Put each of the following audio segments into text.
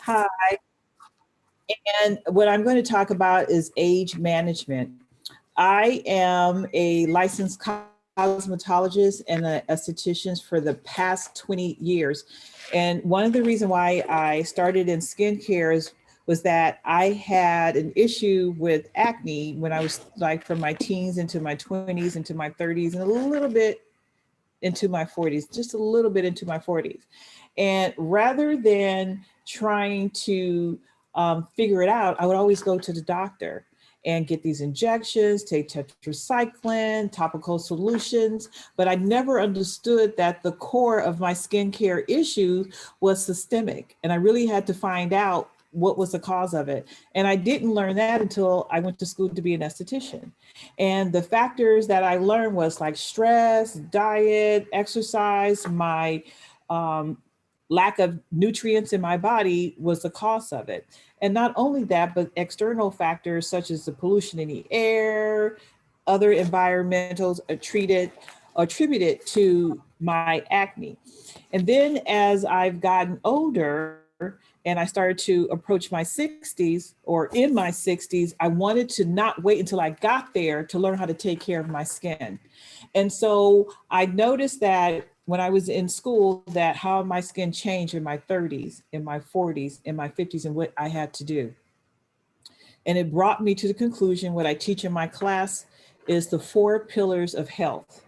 Hi, and what I'm going to talk about is age management. I am a licensed cosmetologist and a esthetician for the past 20 years. And one of the reasons why I started in skincare was that I had an issue with acne when I was like from my teens into my 20s, into my 30s, and a little bit into my 40s, just a little bit into my 40s. And rather than trying to figure it out, I would always go to the doctor and get these injections, take tetracycline, topical solutions. But I never understood that the core of my skincare issue was systemic. And I really had to find out what was the cause of it. And I didn't learn that until I went to school to be an esthetician. And the factors that I learned was like stress, diet, exercise, my um, lack of nutrients in my body was the cause of it. And not only that, but external factors such as the pollution in the air, other environmentals attributed to my acne. And then as I've gotten older and I started to approach my 60s or in my 60s, I wanted to not wait until I got there to learn how to take care of my skin. And so I noticed that when I was in school that how my skin changed in my 30s, in my 40s, in my 50s, and what I had to do. And it brought me to the conclusion what I teach in my class is the four pillars of health,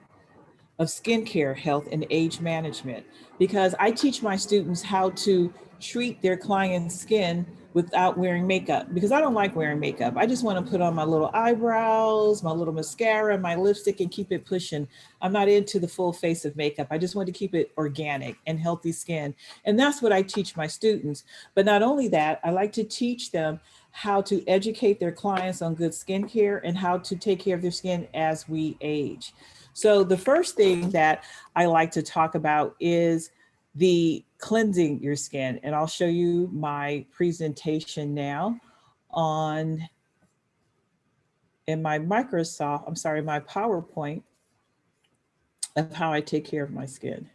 of skincare, health, and age management. Because I teach my students how to treat their client's skin without wearing makeup. Because I don't like wearing makeup. I just want to put on my little eyebrows, my little mascara, my lipstick, and keep it pushing. I'm not into the full face of makeup. I just want to keep it organic and healthy skin. And that's what I teach my students. But not only that, I like to teach them how to educate their clients on good skincare and how to take care of their skin as we age. So the first thing that I like to talk about is the cleansing your skin. And I'll show you my presentation now on in my my PowerPoint of how I take care of my skin.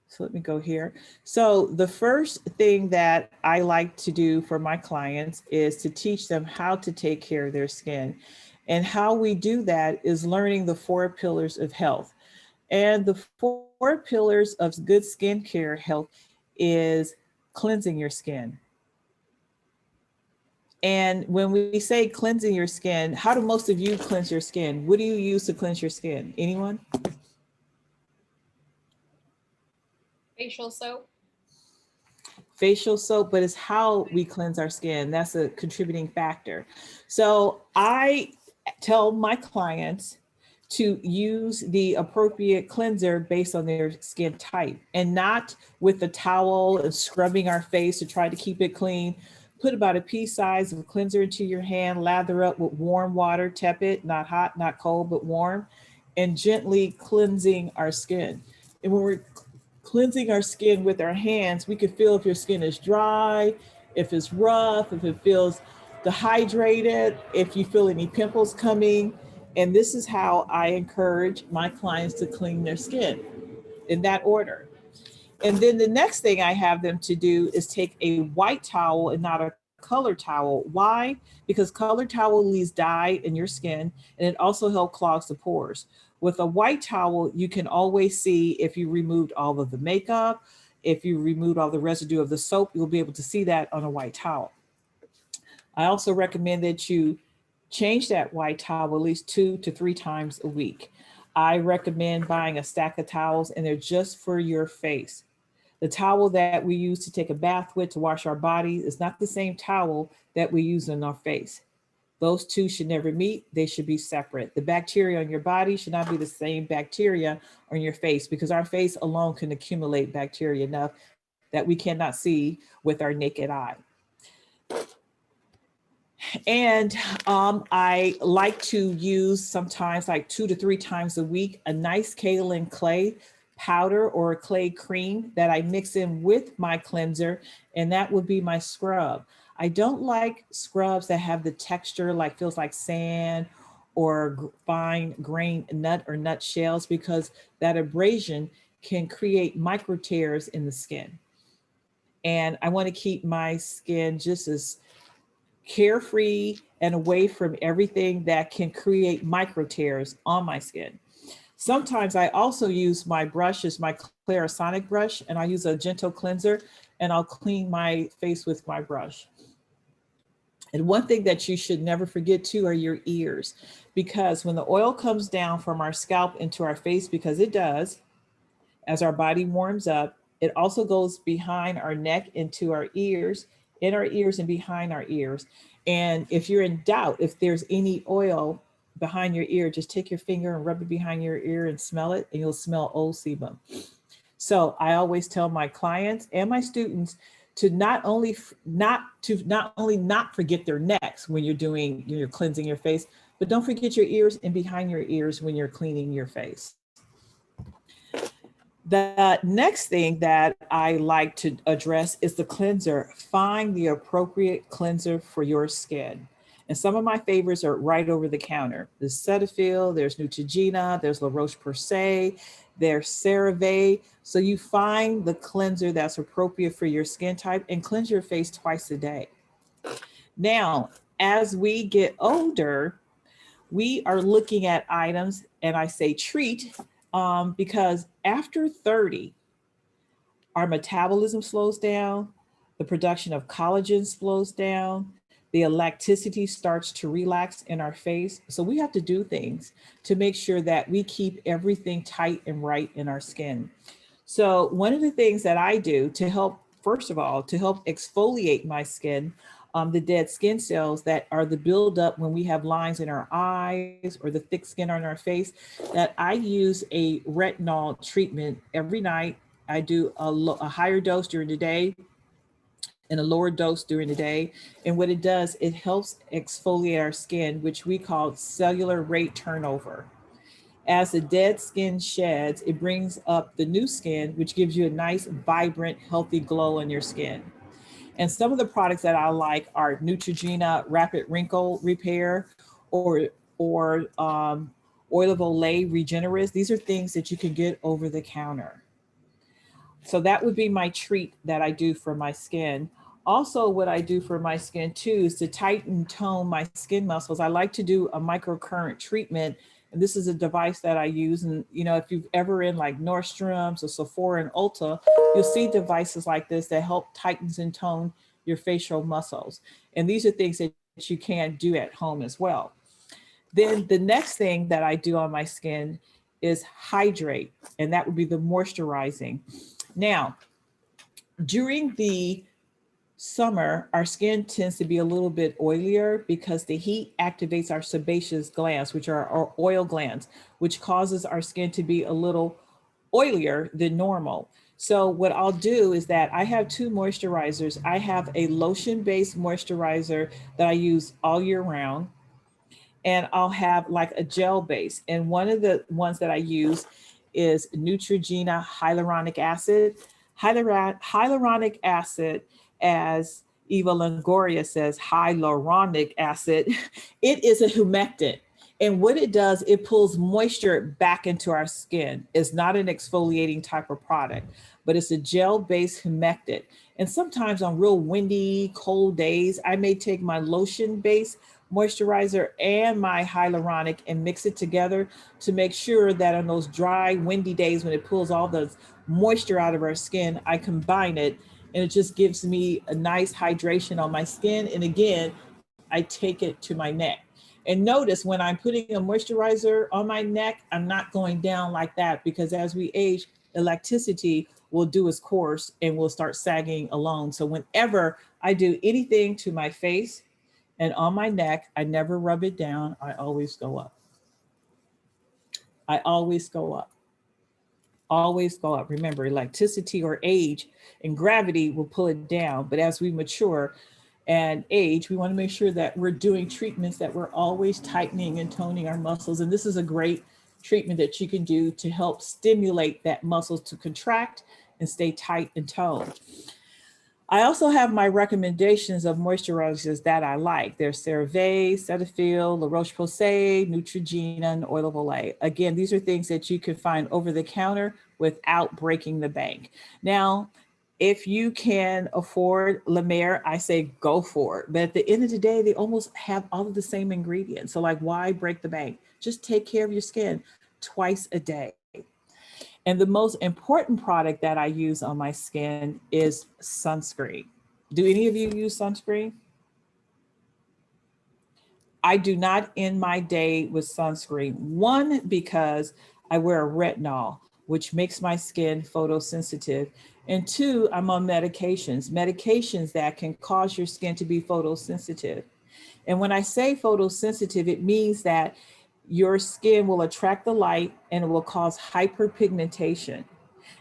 So let me go here. So the first thing that I like to do for my clients is to teach them how to take care of their skin. And how we do that is learning the four pillars of health. And the four pillars of good skincare health is cleansing your skin. And when we say cleansing your skin, how do most of you cleanse your skin? What do you use to cleanse your skin? Anyone? Facial soap. Facial soap, but it's how we cleanse our skin. That's a contributing factor. So I tell my clients to use the appropriate cleanser based on their skin type and not with the towel and scrubbing our face to try to keep it clean. Put about a pea size of cleanser into your hand, lather up with warm water, tepid, not hot, not cold, but warm, and gently cleansing our skin. And when we're cleansing our skin with our hands, we can feel if your skin is dry, if it's rough, if it feels dehydrated, if you feel any pimples coming. And this is how I encourage my clients to clean their skin in that order. And then the next thing I have them to do is take a white towel and not a color towel. Why? Because color towel leaves dye in your skin and it also helps clog the pores. With a white towel, you can always see if you removed all of the makeup, if you removed all the residue of the soap, you'll be able to see that on a white towel. I also recommend that you change that white towel at least 2 to 3 times a week. I recommend buying a stack of towels and they're just for your face. The towel that we use to take a bath with to wash our bodies is not the same towel that we use on our face. Those two should never meet. They should be separate. The bacteria on your body should not be the same bacteria on your face because our face alone can accumulate bacteria enough that we cannot see with our naked eye. And I like to use sometimes like 2 to 3 times a week a nice kaolin clay powder or a clay cream that I mix in with my cleanser, and that would be my scrub. I don't like scrubs that have the texture like feels like sand or fine grained nut or nut shells because that abrasion can create micro tears in the skin. And I want to keep my skin just as carefree and away from everything that can create micro tears on my skin. Sometimes I also use my brush as my Clarisonic brush, and I use a gentle cleanser, and I'll clean my face with my brush. And one thing that you should never forget too are your ears, because when the oil comes down from our scalp into our face, because it does, as our body warms up, it also goes behind our neck into our ears, in our ears and behind our ears. And if you're in doubt, if there's any oil behind your ear, just take your finger and rub it behind your ear and smell it, and you'll smell old sebum. So I always tell my clients and my students to not only not forget their necks when you're cleansing your face, but don't forget your ears and behind your ears when you're cleaning your face. The next thing that I like to address is the cleanser. Find the appropriate cleanser for your skin. And some of my favorites are right over the counter. There's Cetaphil, there's Neutrogena, there's La Roche-Posay, there's CeraVe. So you find the cleanser that's appropriate for your skin type and cleanse your face twice a day. Now, as we get older, we are looking at items, and I say treat because after 30, our metabolism slows down, the production of collagen slows down, the elasticity starts to relax in our face. So we have to do things to make sure that we keep everything tight and right in our skin. So one of the things that I do to help, first of all, to help exfoliate my skin, the dead skin cells that are the buildup when we have lines in our eyes or the thick skin on our face, that I use a retinol treatment every night. I do a higher dose during the day and a lower dose during the day. And what it does, it helps exfoliate our skin, which we call cellular rate turnover. As the dead skin sheds, it brings up the new skin, which gives you a nice, vibrant, healthy glow in your skin. And some of the products that I like are Neutrogena Rapid Wrinkle Repair or or Oil of Olay Regenerist. These are things that you can get over the counter. So that would be my treat that I do for my skin. Also, what I do for my skin too is to tighten tone my skin muscles. I like to do a microcurrent treatment. And this is a device that I use. And if you've ever in like Nordstrom's or Sephora and Ulta, you'll see devices like this that help tightens and tone your facial muscles. And these are things that you can do at home as well. Then the next thing that I do on my skin is hydrate, and that would be the moisturizing. Now, during the summer, our skin tends to be a little bit oilier because the heat activates our sebaceous glands, which are our oil glands, which causes our skin to be a little oilier than normal. So what I'll do is that I have two moisturizers. I have a lotion-based moisturizer that I use all year round, and I'll have like a gel base. And one of the ones that I use is Neutrogena hyaluronic acid. Hyaluronic acid, as Eva Longoria says, hyaluronic acid, it is a humectant. And what it does, it pulls moisture back into our skin. It's not an exfoliating type of product, but it's a gel-based humectant. And sometimes on real windy, cold days, I may take my lotion-based moisturizer and my hyaluronic and mix it together to make sure that on those dry, windy days when it pulls all the moisture out of our skin, I combine it, and it just gives me a nice hydration on my skin. And again, I take it to my neck. And notice when I'm putting a moisturizer on my neck, I'm not going down like that, because as we age, elasticity will do its course and will start sagging along. So whenever I do anything to my face and on my neck, I never rub it down. I always go up. I always go up. Always go up. Remember, elasticity or age and gravity will pull it down. But as we mature and age, we want to make sure that we're doing treatments that we're always tightening and toning our muscles. And this is a great treatment that you can do to help stimulate that muscle to contract and stay tight and toned. I also have my recommendations of moisturizers that I like. There's CeraVe, Cetaphil, La Roche-Posay, Neutrogena, and Oil of Olay. Again, these are things that you can find over the counter without breaking the bank. Now, If you can afford La Mer, I say go for it. But at the end of the day, they almost have all of the same ingredients. So like, why break the bank? Just take care of your skin twice a day. And the most important product that I use on my skin is sunscreen. Do any of you use sunscreen? I do not end my day with sunscreen. One, because I wear a retinol, which makes my skin photosensitive. And two, I'm on medications that can cause your skin to be photosensitive. And when I say photosensitive, it means that your skin will attract the light and it will cause hyperpigmentation.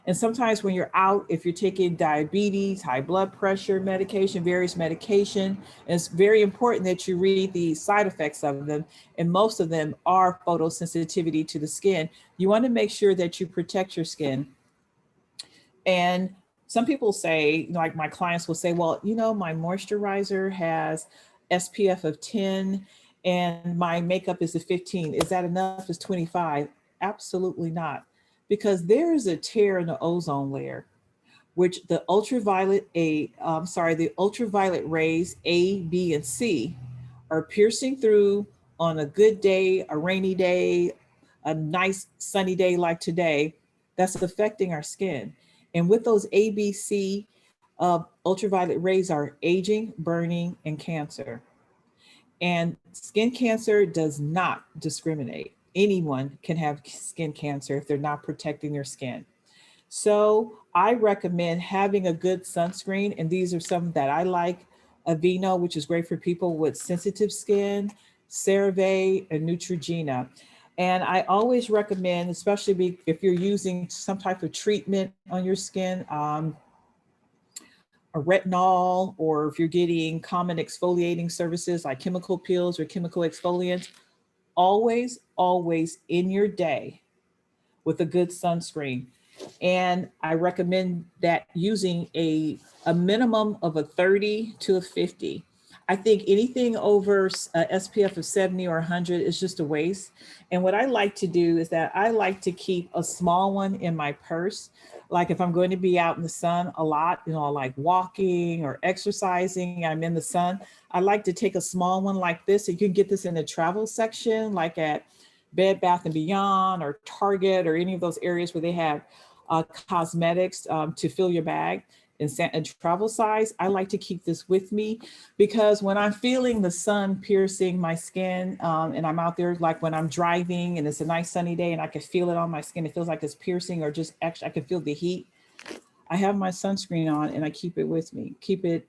And sometimes when you're out, if you're taking diabetes, high blood pressure medication, various medication, it's very important that you read the side effects of them. And most of them are photosensitivity to the skin. You want to make sure that you protect your skin. And some people say, like my clients will say, well, my moisturizer has SPF of 10 and my makeup is a 15. Is that enough? Is 25? Absolutely not. Because there is a tear in the ozone layer, which the ultraviolet rays A, B, and C are piercing through on a good day, a rainy day, a nice sunny day like today. That's affecting our skin. And with those A, B, C, ultraviolet rays are aging, burning, and cancer. And skin cancer does not discriminate. Anyone can have skin cancer if they're not protecting their skin. So I recommend having a good sunscreen, and these are some that I like. Aveeno, which is great for people with sensitive skin, CeraVe, and Neutrogena. And I always recommend, especially if you're using some type of treatment on your skin, a retinol, or if you're getting common exfoliating services like chemical peels or chemical exfoliants, always in your day with a good sunscreen. And I recommend that using a minimum of a 30 to a 50. I think anything over SPF of 70 or 100 is just a waste. And what I like to do is that I like to keep a small one in my purse. Like if I'm going to be out in the sun a lot, like walking or exercising, I'm in the sun, I like to take a small one like this. You can get this in the travel section, like at Bed Bath and Beyond or Target or any of those areas where they have cosmetics to fill your bag in travel size. I like to keep this with me because when I'm feeling the sun piercing my skin and I'm out there, like when I'm driving and it's a nice sunny day and I can feel it on my skin, it feels like it's piercing or just actually I can feel the heat. I have my sunscreen on and I keep it with me. Keep it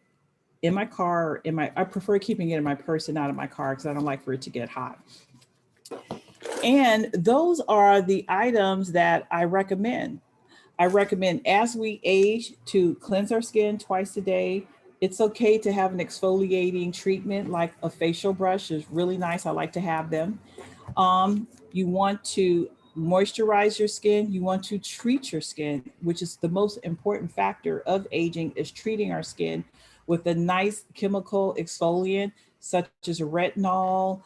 in my car, I prefer keeping it in my purse and not in my car because I don't like for it to get hot. And those are the items that I recommend. I recommend as we age to cleanse our skin twice a day. It's okay to have an exfoliating treatment like a facial brush is really nice. I like to have them. You want to moisturize your skin. You want to treat your skin, which is the most important factor of aging is treating our skin with a nice chemical exfoliant such as retinol,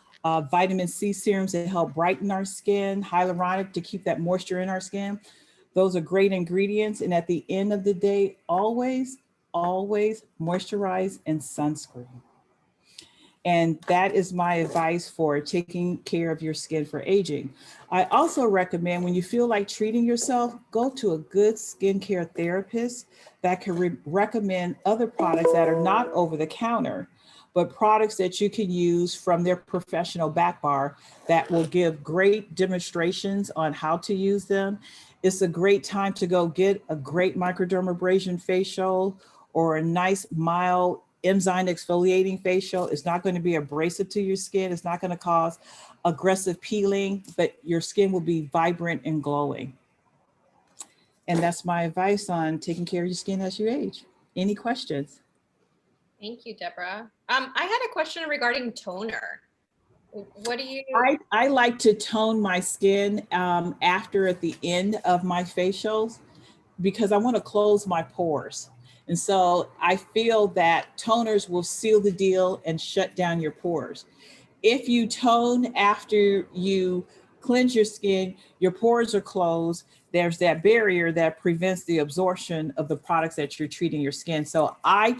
vitamin C serums that help brighten our skin, hyaluronic to keep that moisture in our skin. Those are great ingredients. And at the end of the day, always moisturize and sunscreen. And that is my advice for taking care of your skin for aging. I also recommend when you feel like treating yourself, go to a good skincare therapist that can recommend other products that are not over the counter, but products that you can use from their professional back bar that will give great demonstrations on how to use them. It's a great time to go get a great microdermabrasion facial or a nice mild enzyme exfoliating facial. It's not going to be abrasive to your skin. It's not going to cause aggressive peeling, but your skin will be vibrant and glowing. And that's my advice on taking care of your skin as you age. Any questions? Thank you, Deborah. I had a question regarding toner. What do you? I like to tone my skin after at the end of my facials because I want to close my pores. And so I feel that toners will seal the deal and shut down your pores. If you tone after you cleanse your skin, your pores are closed. There's that barrier that prevents the absorption of the products that you're treating your skin. So I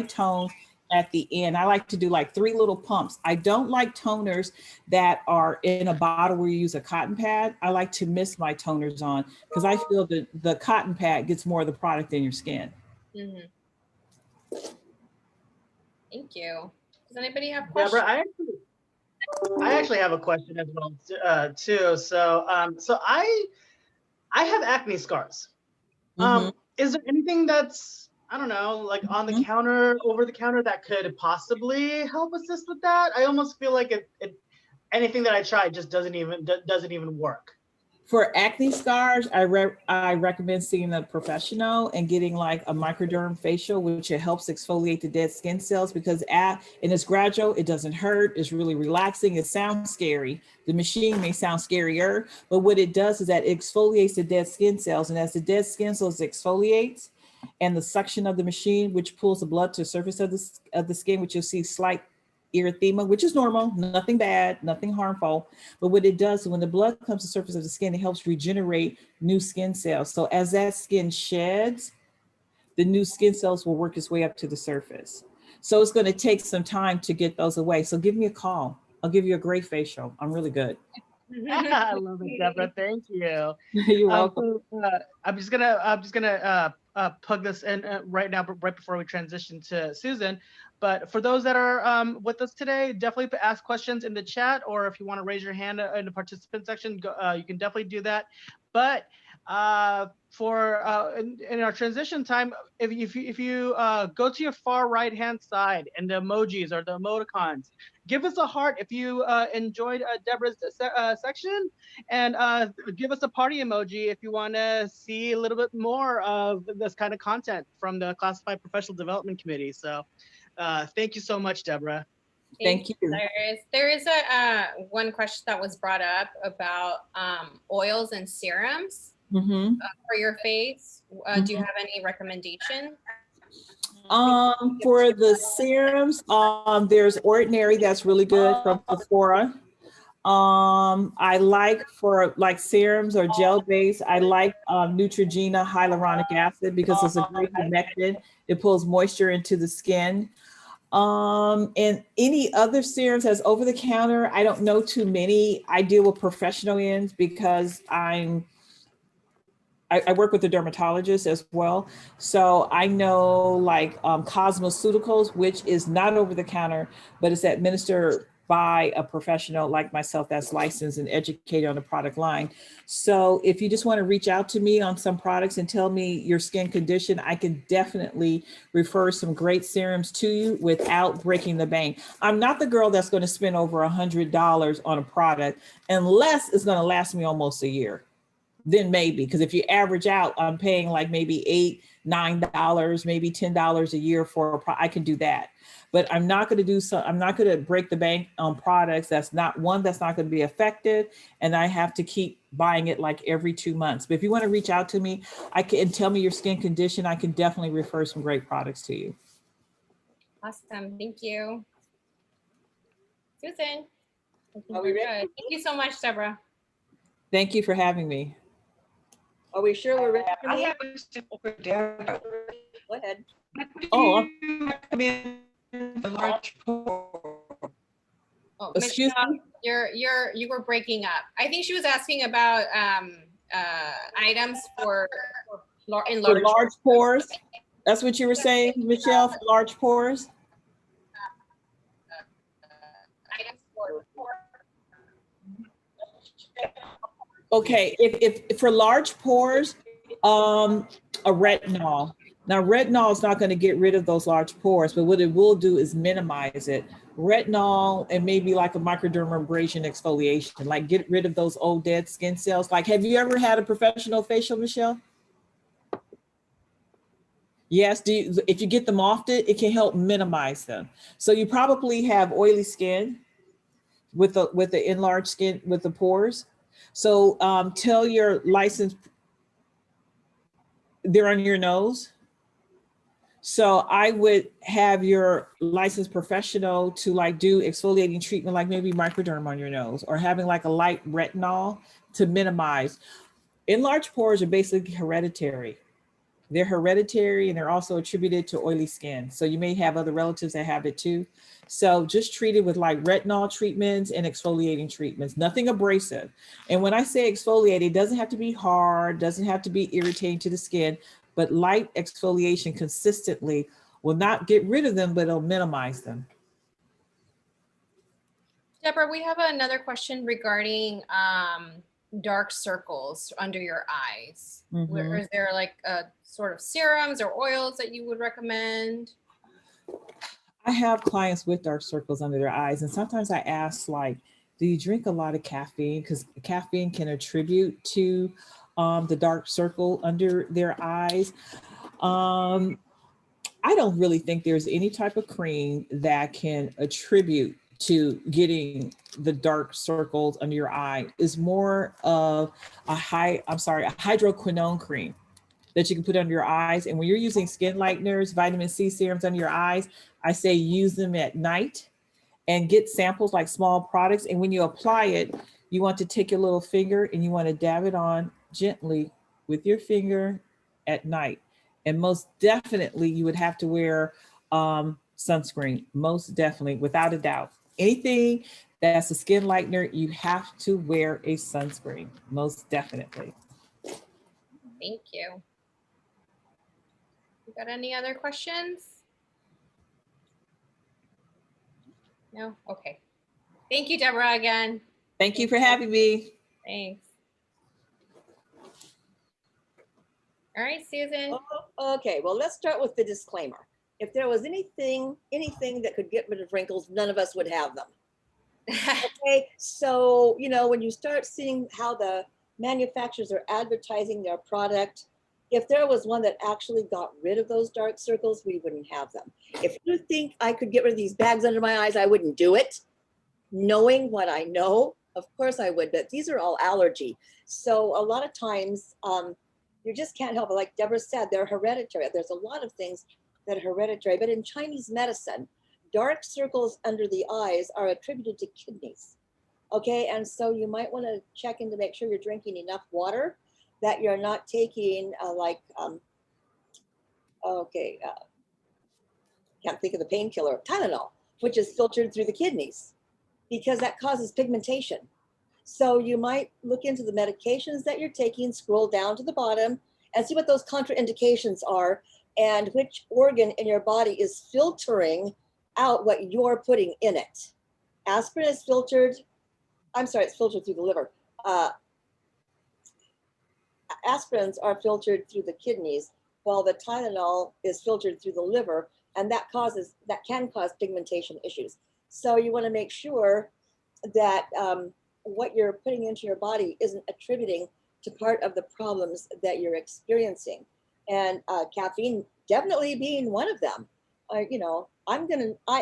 tone at the end. I like to do like 3 little pumps. I don't like toners that are in a bottle where you use a cotton pad. I like to mist my toners on because I feel that the cotton pad gets more of the product in your skin. Mhm. Thank you. Does anybody have Deborah, questions? I actually have a question as well too. So I have acne scars. Mhm, Is there anything that's, I don't know, like on the mhm. counter, over the counter, that could possibly help assist with that? I almost feel like anything that I try just doesn't even work. For acne scars, I recommend seeing a professional and getting like a microderm facial, which it helps exfoliate the dead skin cells because and it's gradual, it doesn't hurt, it's really relaxing, it sounds scary. The machine may sound scarier, but what it does is that it exfoliates the dead skin cells. And as the dead skin cells exfoliates and the suction of the machine, which pulls the blood to the surface of the skin, which you'll see slight erythema, which is normal, nothing bad, nothing harmful. But what it does, when the blood comes to the surface of the skin, it helps regenerate new skin cells. So as that skin sheds, the new skin cells will work its way up to the surface. So it's going to take some time to get those away. So give me a call. I'll give you a great facial. I'm really good. I love it, Deborah. Thank you. You're welcome. I'm just gonna plug this in right now, right before we transition to Susan. But for those that are with us today, definitely ask questions in the chat, or if you want to raise your hand in the participant section, you can definitely do that. But in our transition time, if you go to your far right hand side and the emojis or the emoticons, give us a heart if you enjoyed Deborah's section, and give us a party emoji if you want to see a little bit more of this kind of content from the Classified Professional Development Committee. So thank you so much, Deborah. Thank you. There is a one question that was brought up about oils and serums Mm-hmm. for your face. Do you have any recommendation? For the serums, there's Ordinary that's really good from Sephora. I like for like serums or gel base, I like Neutrogena hyaluronic acid because it's a great humectant. It pulls moisture into the skin. And any other serums as over the counter, I don't know too many. I deal with professional ends because I work with a dermatologist as well. So I know like cosmeceuticals, which is not over the counter, but it's administered by a professional like myself that's licensed and educated on the product line. So if you just want to reach out to me on some products and tell me your skin condition, I can definitely refer some great serums to you without breaking the bank. I'm not the girl that's going to spend over $100 on a product unless it's going to last me almost a year. Then maybe, because if you average out, I'm paying like maybe $8, $9, maybe $10 a year for I can do that. But I'm not going to I'm not going to break the bank on products that's not going to be effective. And I have to keep buying it like every 2 months. But if you want to reach out to me, and tell me your skin condition, I can definitely refer some great products to you. Awesome. Thank you. Susan. I think Are we we're ready? good. Thank you so much, Deborah. Thank you for having me. Are we sure we're ready? I have a question for Deborah. Go ahead. Oh, You recommend the large pour? Oh, excuse Michelle, me? you were breaking up. I think she was asking about items for For large large pores. That's what you were saying, Michelle, for large pores? items for Okay, if for large pores, a retinol. Now, retinol is not going to get rid of those large pores, but what it will do is minimize it. Retinol and maybe like a microdermabrasion exfoliation, like get rid of those old dead skin cells. Like, have you ever had a professional facial, Michelle? Yes. If you get them often, it can help minimize them. So you probably have oily skin with the enlarged skin with the pores. So tell your licensed, they're on your nose. So I would have your licensed professional to like do exfoliating treatment, like maybe microderm on your nose, or having like a light retinol to minimize. Enlarged pores are basically hereditary. They're hereditary and they're also attributed to oily skin. So you may have other relatives that have it too. So just treat it with like retinol treatments and exfoliating treatments, nothing abrasive. And when I say exfoliate, it doesn't have to be hard, doesn't have to be irritating to the skin, but light exfoliation consistently will not get rid of them, but it'll minimize them. Deborah, we have another question regarding dark circles under your eyes. Mhm. Is there like a sort of serums or oils that you would recommend? I have clients with dark circles under their eyes, and sometimes I ask, like, do you drink a lot of caffeine? Because caffeine can attribute to the dark circle under their eyes. Um, I don't really think there's any type of cream that can attribute to getting the dark circles under your eye. Is more of a hydroquinone cream that you can put under your eyes. And when you're using skin lighteners, vitamin C serums under your eyes, I say use them at night and get samples like small products. And when you apply it, you want to take your little finger and you want to dab it on gently with your finger at night. And most definitely, you would have to wear sunscreen, most definitely, without a doubt. Anything that's a skin lightener, you have to wear a sunscreen, most definitely. Thank you. You got any other questions? No? Okay. Thank you, Deborah, again. Thank you for having me. Thanks. All right, Susan. Okay, well, let's start with the disclaimer. If there was anything that could get rid of wrinkles, none of us would have them. Okay, so, when you start seeing how the manufacturers are advertising their product, if there was one that actually got rid of those dark circles, we wouldn't have them. If you think I could get rid of these bags under my eyes, I wouldn't do it. Knowing what I know, of course I would, but these are all allergy. So a lot of times, you just can't help it. Like Deborah said, they're hereditary. There's a lot of things that are hereditary, but in Chinese medicine, dark circles under the eyes are attributed to kidneys. Okay, and so you might want to check in to make sure you're drinking enough water, that you're not taking can't think of the painkiller, Tylenol, which is filtered through the kidneys because that causes pigmentation. So you might look into the medications that you're taking, scroll down to the bottom and see what those contraindications are and which organ in your body is filtering out what you're putting in it. Aspirin is filtered, it's filtered through the liver. Aspirins are filtered through the kidneys, while the Tylenol is filtered through the liver, and that can cause pigmentation issues. So you want to make sure that what you're putting into your body isn't attributing to part of the problems that you're experiencing. And caffeine definitely being one of them. I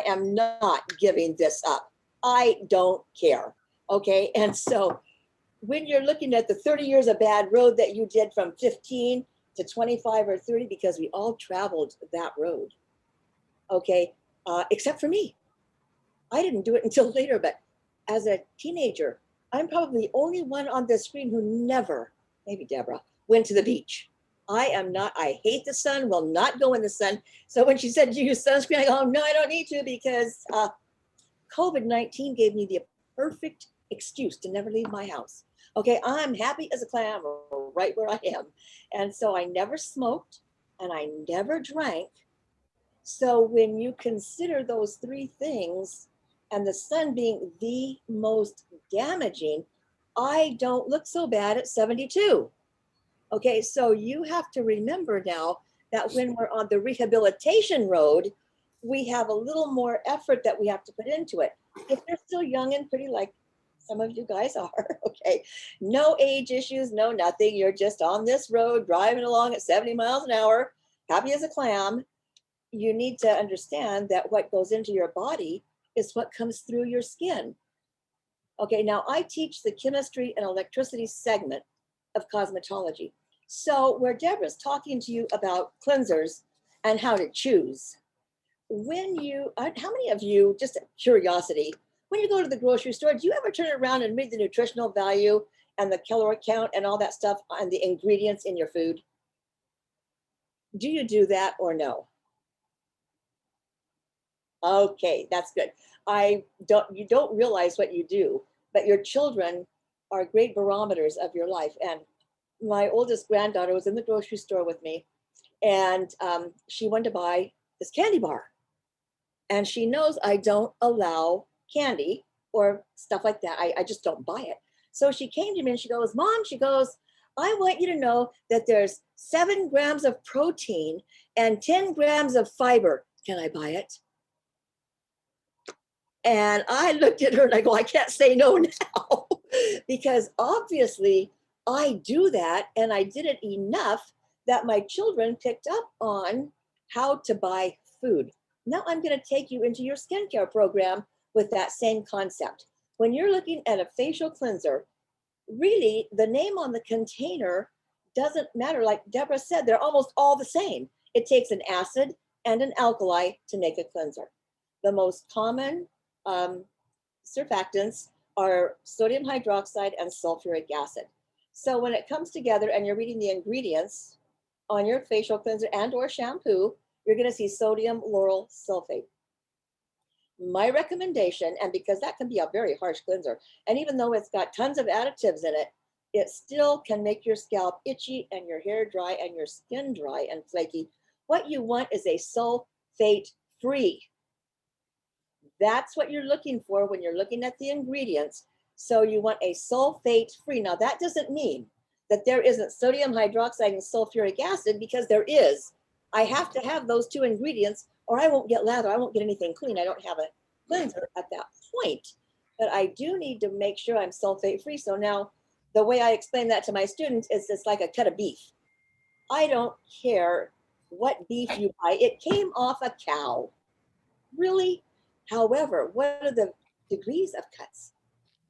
am not giving this up. I don't care. Okay. And so when you're looking at the 30 years of bad road that you did from 15 to 25 or 30, because we all traveled that road. Okay. Except for me. I didn't do it until later, but as a teenager, I'm probably the only one on this screen who never, maybe Deborah, went to the beach. I hate the sun, will not go in the sun. So when she said you use sunscreen, I go, oh, no, I don't need to, because COVID-19 gave me the perfect excuse to never leave my house. Okay, I'm happy as a clam right where I am. And so I never smoked and I never drank. So when you consider those three things, and the sun being the most damaging, I don't look so bad at 72. Okay, so you have to remember now that when we're on the rehabilitation road, we have a little more effort that we have to put into it. If you're still young and pretty, like some of you guys are, okay, no age issues, no nothing. You're just on this road, driving along at 70 miles an hour, happy as a clam. You need to understand that what goes into your body is what comes through your skin. Okay, now I teach the chemistry and electricity segment of cosmetology. So where Deborah's talking to you about cleansers and how to choose. When you, how many of you, just curiosity, when you go to the grocery store, do you ever turn around and read the nutritional value and the calorie count and all that stuff and the ingredients in your food? Do you do that or no? Okay, that's good. You don't realize what you do, but your children are great barometers of your life. And my oldest granddaughter was in the grocery store with me, and she wanted to buy this candy bar. And she knows I don't allow candy or stuff like that. I just don't buy it. So she came to me and she goes, Mom, she goes, I want you to know that there's 7 grams of protein and 10 grams of fiber. Can I buy it? And I looked at her and I go, I can't say no now because obviously I do that, and I did it enough that my children picked up on how to buy food. Now I'm going to take you into your skincare program with that same concept. When you're looking at a facial cleanser, really the name on the container doesn't matter. Like Deborah said, they're almost all the same. It takes an acid and an alkali to make a cleanser. The most common surfactants are sodium hydroxide and sulfuric acid. So when it comes together and you're reading the ingredients on your facial cleanser and or shampoo, you're going to see sodium lauryl sulfate. My recommendation, and because that can be a very harsh cleanser, and even though it's got tons of additives in it, it still can make your scalp itchy and your hair dry and your skin dry and flaky. What you want is a sulfate-free. That's what you're looking for when you're looking at the ingredients. So you want a sulfate-free. Now that doesn't mean that there isn't sodium hydroxide and sulfuric acid, because there is. I have to have those 2 ingredients or I won't get lather. I won't get anything clean. I don't have a cleanser at that point. But I do need to make sure I'm sulfate-free. So now the way I explain that to my students is it's like a cut of beef. I don't care what beef you buy. It came off a cow. Really? However, what are the degrees of cuts?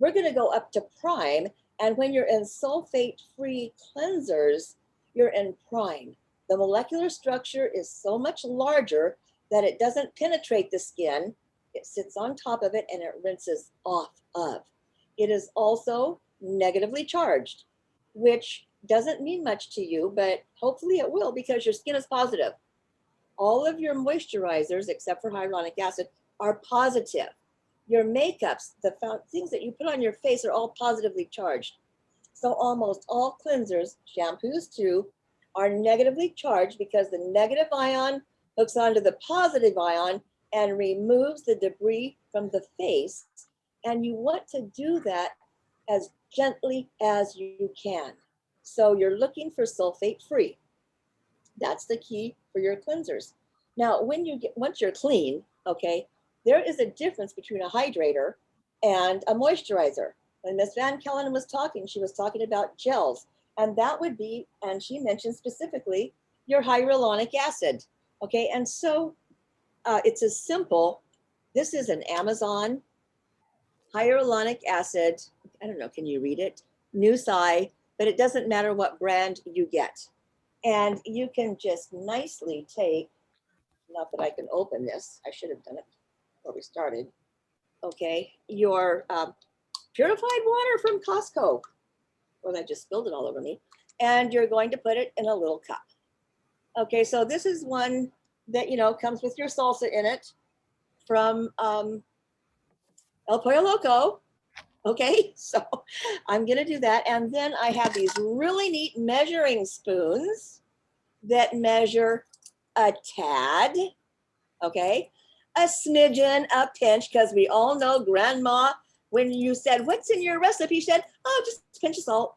We're going to go up to prime. And when you're in sulfate-free cleansers, you're in prime. The molecular structure is so much larger that it doesn't penetrate the skin. It sits on top of it and it rinses off of. It is also negatively charged, which doesn't mean much to you, but hopefully it will, because your skin is positive. All of your moisturizers, except for hyaluronic acid, are positive. Your makeups, the things that you put on your face, are all positively charged. So almost all cleansers, shampoos too, are negatively charged because the negative ion hooks onto the positive ion and removes the debris from the face. And you want to do that as gently as you can. So you're looking for sulfate-free. That's the key for your cleansers. Now, once you're clean, okay, there is a difference between a hydrator and a moisturizer. When Miss Van Kellen was talking, she was talking about gels, and that would be, and she mentioned specifically, your hyaluronic acid. Okay, and so it's as simple. This is an Amazon hyaluronic acid. I don't know, can you read it? Nusai, but it doesn't matter what brand you get. And you can just nicely take, not that I can open this, I should have done it before we started. Okay, your purified water from Costco. Well, I just spilled it all over me. And you're going to put it in a little cup. Okay, so this is one that, you know, comes with your salsa in it from El Pollo Loco. Okay, so I'm gonna do that. And then I have these really neat measuring spoons that measure a tad, okay? A smidgen, a pinch, because we all know grandma, when you said, what's in your recipe? She said, oh, just a pinch of salt,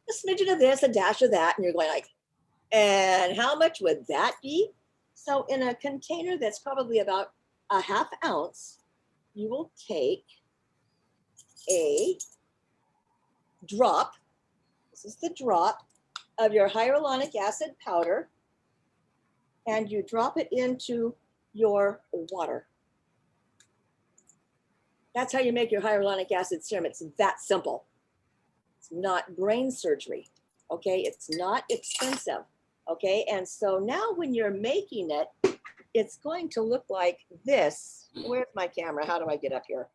a smidgen of this, a dash of that. And you're going like, and how much would that be? So in a container that's probably about a ½ ounce, you will take a drop, this is the drop of your hyaluronic acid powder, and you drop it into your water. That's how you make your hyaluronic acid serum. It's that simple. It's not brain surgery, okay? It's not expensive, Okay, and so now when you're making it, it's going to look like this. Where's my camera? How do I get up here?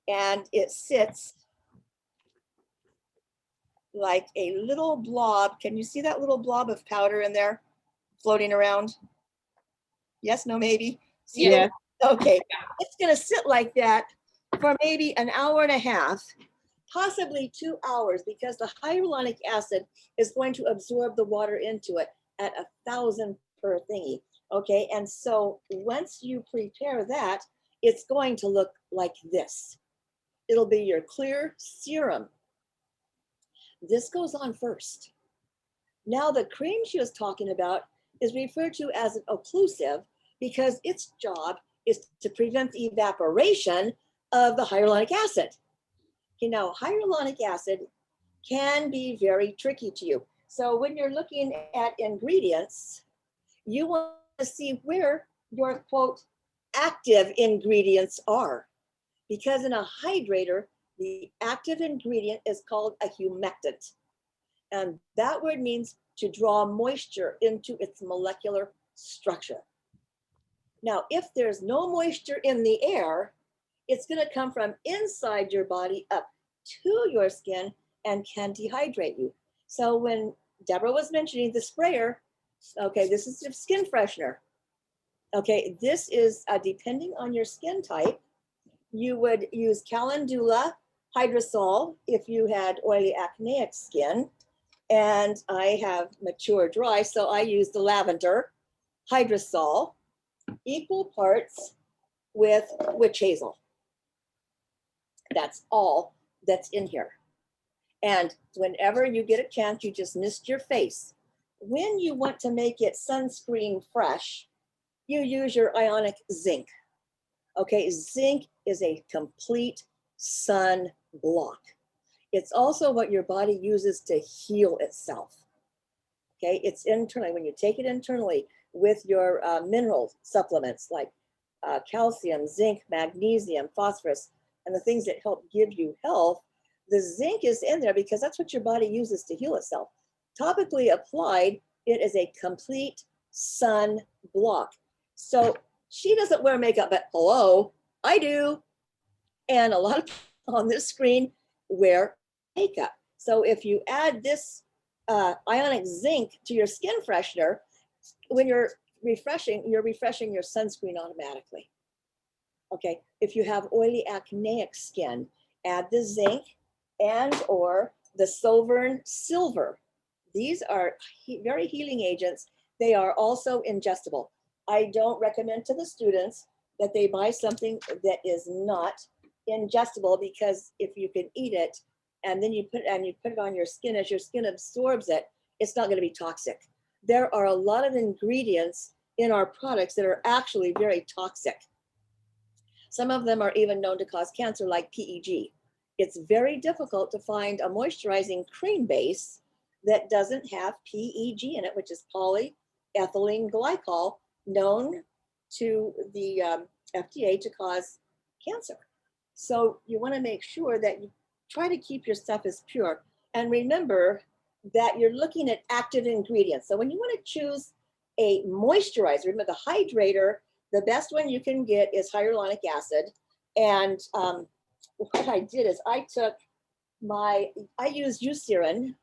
And it sits like a little blob. Can you see that little blob of powder in there floating around? Yes, no, maybe? See Yeah. Okay, it's gonna sit like that for maybe an hour and a half, possibly 2 hours, because the hyaluronic acid is going to absorb the water into it at 1,000 per thingy. Okay, and so once you prepare that, it's going to look like this. It'll be your clear serum. This goes on first. Now the cream she was talking about is referred to as an occlusive because its job is to prevent the evaporation of the hyaluronic acid. You know, hyaluronic acid can be very tricky to you. So when you're looking at ingredients, you want to see where your quote active ingredients are. Because in a hydrator, the active ingredient is called a humectant. And that word means to draw moisture into its molecular structure. Now, if there's no moisture in the air, it's going to come from inside your body up to your skin and can dehydrate you. So when Deborah was mentioning the sprayer, okay, this is a skin freshener. Okay, this is depending on your skin type, you would use calendula hydrosol if you had oily acneic skin. And I have mature dry, so I use the lavender hydrosol, equal parts with witch hazel. That's all that's in here. And whenever you get a chance, you just mist your face. When you want to make it sunscreen fresh, you use your ionic zinc. Okay, zinc is a complete sun block. It's also what your body uses to heal itself. Okay, it's internally, when you take it internally with your mineral supplements like calcium, zinc, magnesium, phosphorus, and the things that help give you health, the zinc is in there because that's what your body uses to heal itself. Topically applied, it is a complete sun block. So she doesn't wear makeup, but hello, I do. And a lot of people on this screen wear makeup. So if you add this ionic zinc to your skin freshener, when you're refreshing your sunscreen automatically. Okay, if you have oily acneic skin, add the zinc and or the Silvern Silver. These are very healing agents. They are also ingestible. I don't recommend to the students that they buy something that is not ingestible, because if you can eat it and then you put it on your skin, as your skin absorbs it, it's not going to be toxic. There are a lot of ingredients in our products that are actually very toxic. Some of them are even known to cause cancer, like PEG. It's very difficult to find a moisturizing cream base that doesn't have PEG in it, which is polyethylene glycol, known to the FDA to cause cancer. So you want to make sure that you try to keep your stuff as pure. And remember that you're looking at active ingredients. So when you want to choose a moisturizer, remember the hydrator, the best one you can get is hyaluronic acid. And what I did is I use Eucerin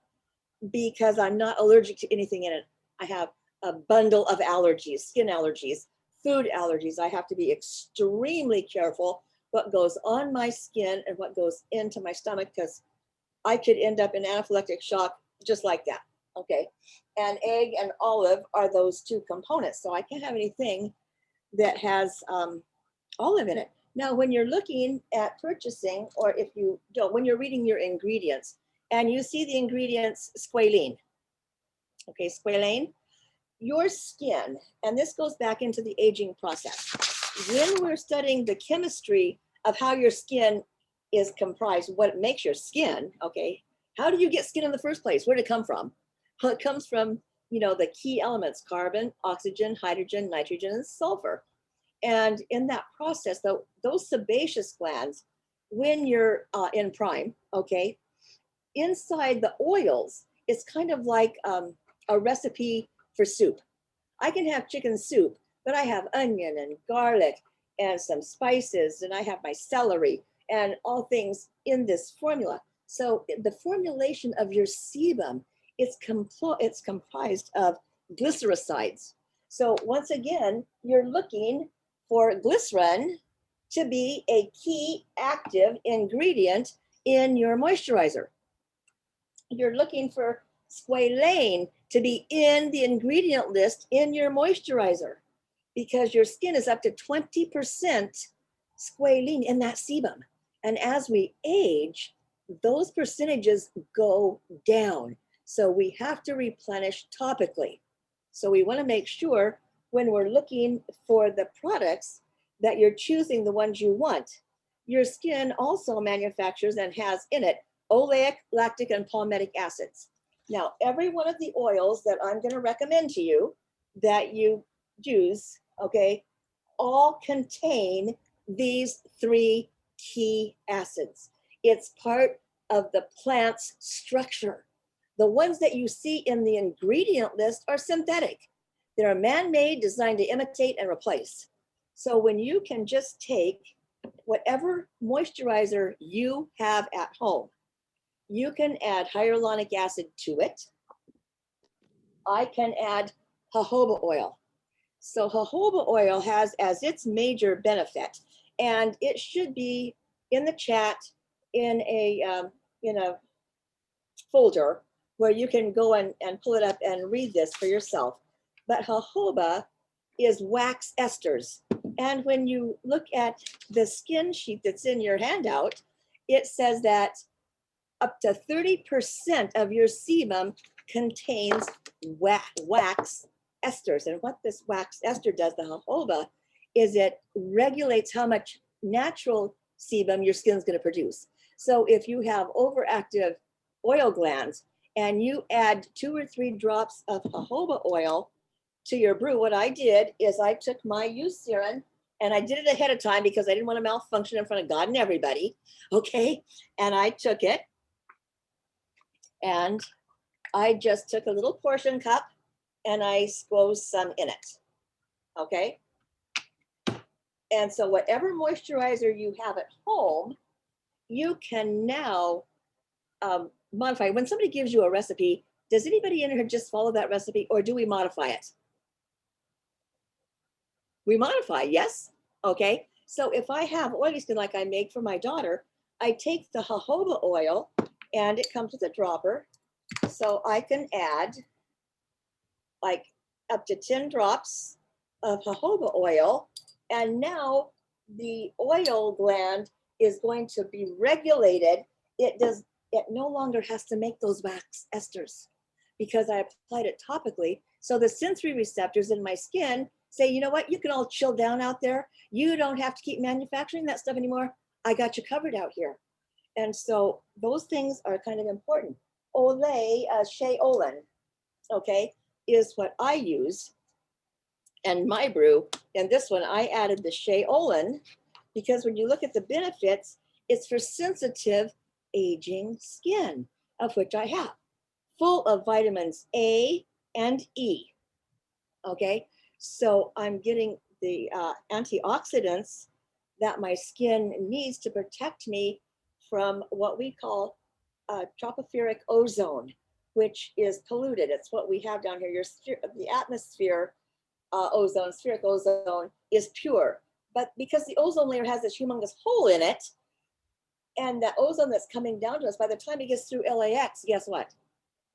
because I'm not allergic to anything in it. I have a bundle of allergies, skin allergies, food allergies. I have to be extremely careful what goes on my skin and what goes into my stomach, because I could end up in anaphylactic shock just like that. Okay. And egg and olive are those two components. So I can't have anything that has olive in it. Now, when you're looking at purchasing, or if you don't, when you're reading your ingredients and you see the ingredients squalene, okay, squalene, your skin, and this goes back into the aging process. When we're studying the chemistry of how your skin is comprised, what makes your skin, okay, how do you get skin in the first place? Where did it come from? Well, it comes from, the key elements: carbon, oxygen, hydrogen, nitrogen, and sulfur. And in that process, though, those sebaceous glands, when you're in prime, okay, inside the oils it's kind of like a recipe for soup. I can have chicken soup, but I have onion and garlic and some spices, and I have my celery and all things in this formula. So the formulation of your sebum, it's comprised of glycericides. So once again, you're looking for glycerin to be a key active ingredient in your moisturizer. You're looking for squalane to be in the ingredient list in your moisturizer because your skin is up to 20% squalene in that sebum. And as we age, those percentages go down. So we have to replenish topically. So we want to make sure when we're looking for the products that you're choosing the ones you want. Your skin also manufactures and has in it oleic, lactic, and palmitic acids. Now, every one of the oils that I'm going to recommend to you that you use, okay, all contain these three key acids. It's part of the plant's structure. The ones that you see in the ingredient list are synthetic. They're man-made, designed to imitate and replace. So when you can just take whatever moisturizer you have at home, you can add hyaluronic acid to it. I can add jojoba oil. So jojoba oil has as its major benefit, and it should be in the chat in a folder where you can go and pull it up and read this for yourself. But jojoba is wax esters. And when you look at the skin sheet that's in your handout, it says that up to 30% of your sebum contains wax esters. And what this wax ester does, the jojoba, is it regulates how much natural sebum your skin's going to produce. So if you have overactive oil glands and you add 2 or 3 drops of jojoba oil to your brew, what I did is I took my Eucerin, and I did it ahead of time because I didn't want to malfunction in front of God and everybody, okay? And I took it and I just took a little portion cup and I squeezed some in it, okay? And so whatever moisturizer you have at home, you can now modify. When somebody gives you a recipe, does anybody in here just follow that recipe, or do we modify it? We modify, yes? Okay, so if I have oily skin like I make for my daughter, I take the jojoba oil and it comes with a dropper. So I can add like up to 10 drops of jojoba oil. And now the oil gland is going to be regulated. It no longer has to make those wax esters because I applied it topically. So the sensory receptors in my skin say, you know what, you can all chill down out there. You don't have to keep manufacturing that stuff anymore. I got you covered out here. And so those things are kind of important. Shea Olin, okay, is what I use. And my brew, and this one, I added the Shea Olin because when you look at the benefits, it's for sensitive aging skin, of which I have, full of vitamins A and E, okay? So I'm getting the antioxidants that my skin needs to protect me from what we call tropospheric ozone, which is polluted. It's what we have down here. The atmosphere ozone, spheric ozone, is pure. But because the ozone layer has this humongous hole in it, and the ozone that's coming down to us, by the time it gets through LAX, guess what?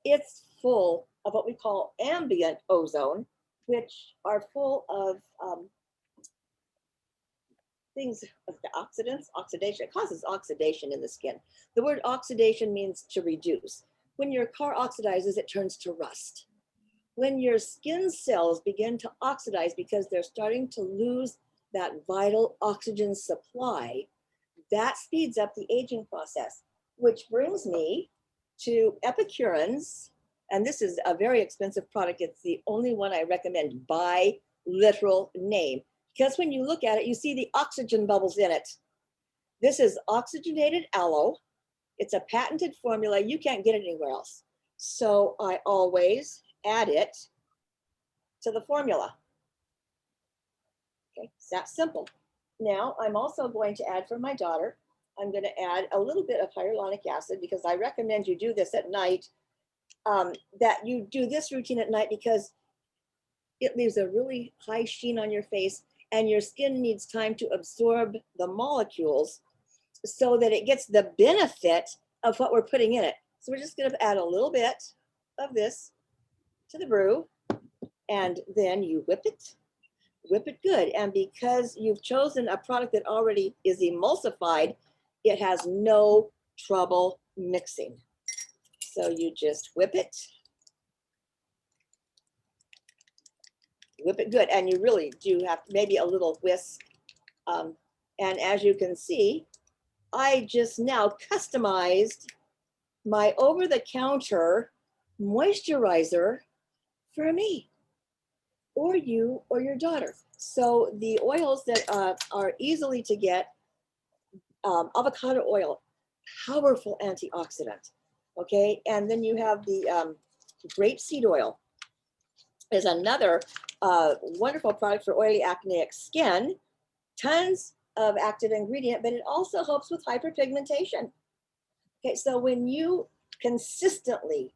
It's full of what we call ambient ozone, which are full of things, the oxidants, oxidation. It causes oxidation in the skin. The word oxidation means to reduce. When your car oxidizes, it turns to rust. When your skin cells begin to oxidize because they're starting to lose that vital oxygen supply, that speeds up the aging process, which brings me to Epicurins. And this is a very expensive product. It's the only one I recommend by literal name, because when you look at it, you see the oxygen bubbles in it. This is oxygenated aloe. It's a patented formula. You can't get it anywhere else. So I always add it to the formula. Okay, it's that simple. Now I'm also going to add for my daughter, I'm going to add a little bit of hyaluronic acid because I recommend you do this at night, that you do this routine at night because it leaves a really high sheen on your face and your skin needs time to absorb the molecules so that it gets the benefit of what we're putting in it. So we're just going to add a little bit of this to the brew, and then you whip it good. And because you've chosen a product that already is emulsified, it has no trouble mixing. So you just whip it good. And you really do have maybe a little whisk. And as you can see, I just now customized my over-the-counter moisturizer for me or you or your daughter. So the oils that are easily to get, avocado oil, powerful antioxidant, okay? And then you have the grapeseed oil is another wonderful product for oily acneic skin. Tons of active ingredient, but it also helps with hyperpigmentation. Okay, so when you consistently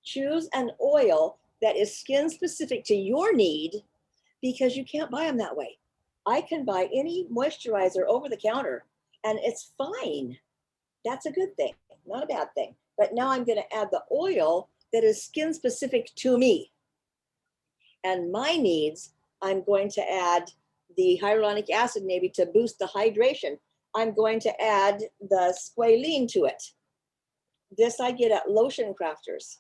choose an oil that is skin specific to your need, because you can't buy them that way. I can buy any moisturizer over the counter and it's fine. That's a good thing, not a bad thing. But now I'm going to add the oil that is skin specific to me and my needs. I'm going to add the hyaluronic acid maybe to boost the hydration. I'm going to add the squalene to it. This I get at Lotion Crafters.